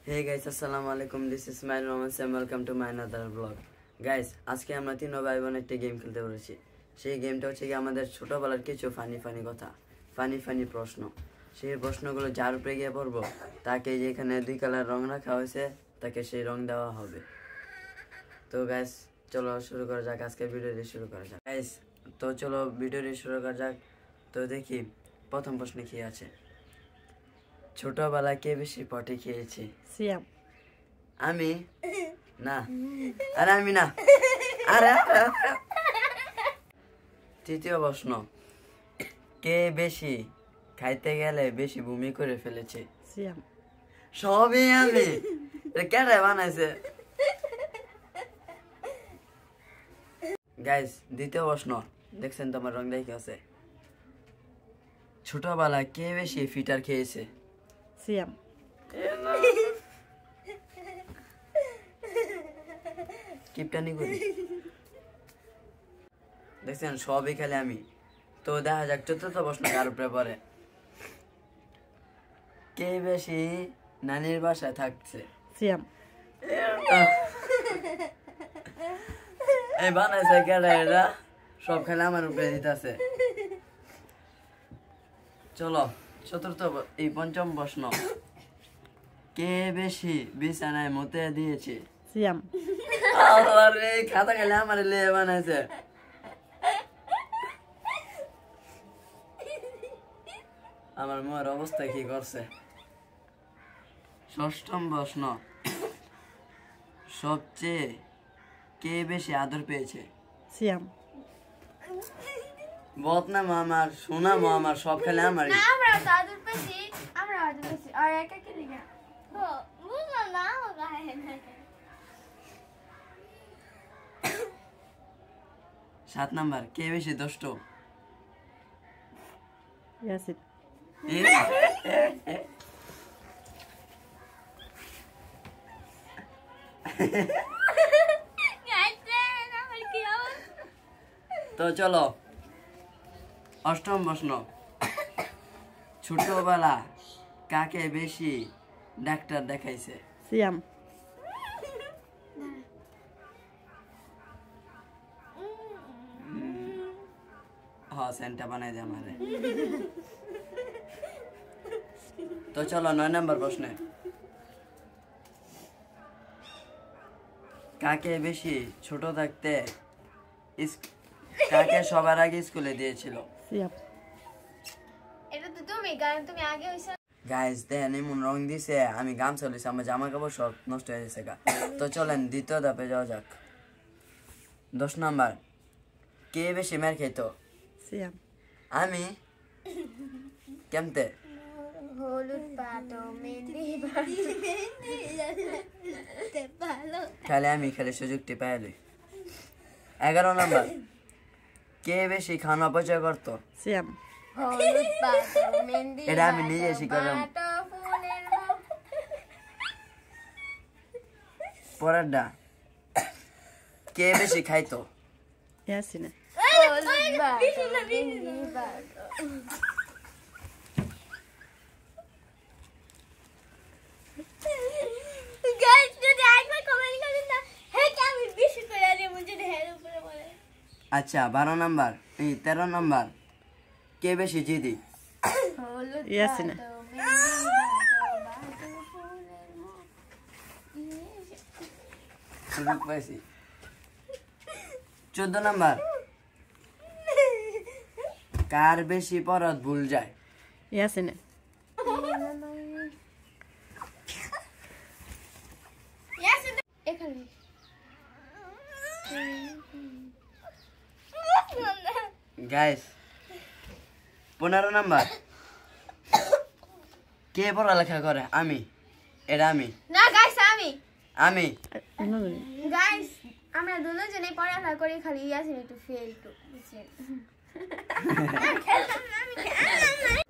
Hey guys, assalamu alaikum. This is Ismail Mohammed Sam. Welcome to my another vlog. Guys, আজকে আমরা তিন ভাই বোন একটা গেম খেলতে বলেছি। সেই গেমটা হচ্ছে কি আমাদের ছোটবেলার কিছু ফানি কথা, ফানি প্রশ্ন। সেই প্রশ্নগুলো যার উপরে গিয়ে পড়বো তাকে যেখানে দুই কালার রং রাখা হয়েছে তাকে সেই রং দেওয়া হবে। তো গাইস চলো শুরু করা যাক, আজকে ভিডিওটি শুরু করা যাক। গাইস তো চলো ভিডিওটি শুরু করা যাক। তো দেখি প্রথম প্রশ্ন কি আছে। ছোটবেলায় কে বেশি পটি খেয়েছে? সিয়াম। আমি না, আরে আমি না, আরে তৃতীয় প্রশ্ন, কে বেশি খাইতে গেলে বেশি বমি করে ফেলেছে? সিয়াম। সবই আমি। কেটে বানাইছে? গাইস দ্বিতীয় প্রশ্ন, দেখছেন তোমার রং দেখে আছে। ছোটবেলায় কে বেশি ফিটার খেয়েছে? সিয়াম। কিপটানি করি দেখছেন, সবই খেলে আমি। তো দেখা যাক চতুর্থ প্রশ্ন কার উপরে পড়ে। কে বেশি নানির বাসায় থাকছে? সিয়াম। এই বানাইছে কেডা? এরা সব খেলে আমার উপরে দিতেছে। চলো এই পঞ্চম প্রশ্ন, কে বেশি বিছানায় মতে দিয়েছে? সিয়াম। আরে খাতা খেলে আমার লেয়ে বানাইছে। আমার মার অবস্থা কি করছে। ষষ্ঠম প্রশ্ন, সবচেয়ে কে বেশি আদর পেয়েছে? সিয়াম। বদনাম আমার, শোনাম আমার, সব খেলে আমার। আমরা আদর পেয়েছি। আর একা কি লিখা বুঝলো না। 7 নাম্বার, কে বেশি দুষ্ট? ইয়াসিন। তো চলো অষ্টম প্রশ্ন, ছোটবেলা কাকে বেশি ডাক্তার দেখাইছে? সিয়াম। সেন্টা বানাই দে আমারে। তো চলো 9 নাম্বার প্রশ্নে, কাকে বেশি ছোট থাকতে কাকে সবার আগে স্কুলে দিয়েছিল? সিয়াম। এটা তো তুমি, কারণ তুমি আগে হইছো। গাইস দেন এমন রং দিছে, আমি গামছা লইছি, আমার জামা কাপড় সব নষ্ট হয়ে গেছে গা। তো চলেন দ্বিতীয় ধাপে যাওয়া যাক। 10 নাম্বার, কে বেশি মার খাইতো? সিয়াম। আমি। কেমতে? হলুদ পাতো মেহেন্দি খালি আমি খালি সুযোগটি পাইলি। 11 নাম্বার, কে বেশি খাওয়া অপচয় করতো? সিয়াম। হলুদ পাতো মেহেন্দি এটা আমি নিজে শিখলাম। পরেরটা, কে বেশি খাইতো? ইয়াসিন। হলুদ পাতো মেহেন্দি পাতো। গাইস যদি একবার কমেন্ট করেন না হে কি আমি বেশি করে আরে মুঝে ঢের উপরে বলে। আচ্ছা 12 নাম্বার, এই 13 নাম্বার, কে বেশি জিদি? হলুদ ইয়াসিন। পাতো মেহেন্দি পাতো বাতো ফুলের মতো। সুযোগ পাইছি। 14 নাম্বার, কার বেশি পরত ভুল যায়? ইয়াসিন। ইয়াসিন এখানে গাইস 15 নাম্বার, কে পড়ালেখা করে? আমি। এটা আমি। না গাইস আমি গাইস আমরা দুজনে পড়াশোনা করি, খালি ইয়াসিন একটু ফেল টু বুঝছেন।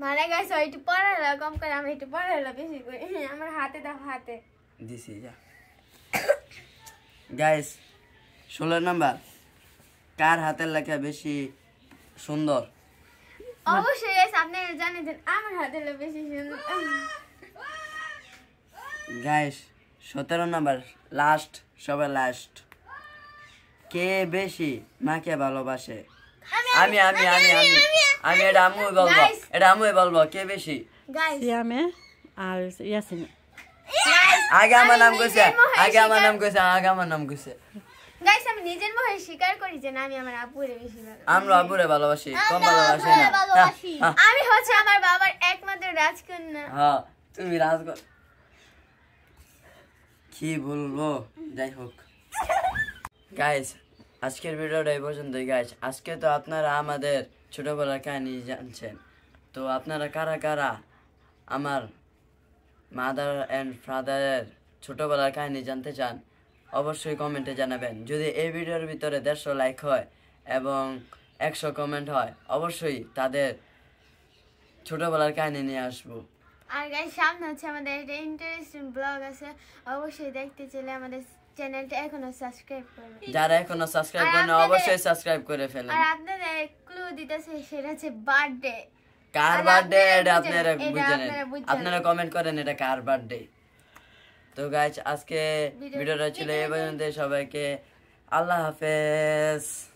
মানে গাইস ওই একটু পড়াশোনা কম করে, আমি একটু পড়াশোনা বেশি করি। আমার হাতে দাও হাতে দিছি যা। গাইস 16 নাম্বার, কার হাতের লেখা বেশি সুন্দর? অবশ্যই গাইস আপনি জানেন আমার হাতে বেশি সুন্দর। গাইস 17 নাম্বার লাস্ট, সবার লাস্ট। কে বেশি মাকে ভালোবাসে? আমি আমি আমি আমি আমি এটা আম্মুই বলবো, Guys. এটা আম্মুই বলবো কে বেশি। গাইস সিয়ামে আর ইয়াসিনে। আগে আমার নাম কইছে, নিজের মুখে আগে আমার স্বীকার- নাম কইছে, আগে আমার নাম কইছে। গাইস আমি নিজের মুখে স্বীকার করি যে না, আমি আমার আব্বুরে বেশি ভালোবাসি। আমরা আব্বুরে ভালোবাসি, কম আমরা ভালোবাসি আব্বুরে না। ভালোবাসি। হ্যাঁ, আমি হচ্ছে আমার বাবার একমাত্র রাজকন্যা। হ্যাঁ, তুমি রাজ কি বলবো, যাই হোক গাইস, আজকের ভিডিওটা এই পর্যন্তই গাইস। আজকে তো আপনারা আমাদের ছোটবেলার কাহিনী জানছেন, তো আপনারা কারা কারা আমার মাদার অ্যান্ড ফাদারের ছোটবেলার কাহিনী জানতে চান অবশ্যই কমেন্টে জানাবেন। যদি এই ভিডিওর ভিতরে 150 লাইক হয় এবং 100 কমেন্ট হয়, অবশ্যই তাদের ছোটবেলার কাহিনী নিয়ে আসবো। আর গাইস সামনে হচ্ছে আমাদের একটা ইন্টারেস্টিং ব্লগ আছে, অবশ্যই দেখতে চাইলে আমাদের চ্যানেলটা এখনো সাবস্ক্রাইব করবেন। যারা এখনো সাবস্ক্রাইব আর করেন আপনাদের- অবশ্যই সাবস্ক্রাইব করে ফেলেন। আর আপনাদের ক্লু দিতেছে, সেটা হচ্ছে বার্থডে। কার আর বার্থডে এটা আপনারা আপনারা বুঝে বুঝে নেন, নেন, আপনারা বুঝে আপনারা নেন। কমেন্ট করেন এটা কার বার্থডে। তো গাইস আজকে ভিডিও- ভিডিওটা ছিল এই পর্যন্ত। সবাইকে আল্লাহ হাফেজ।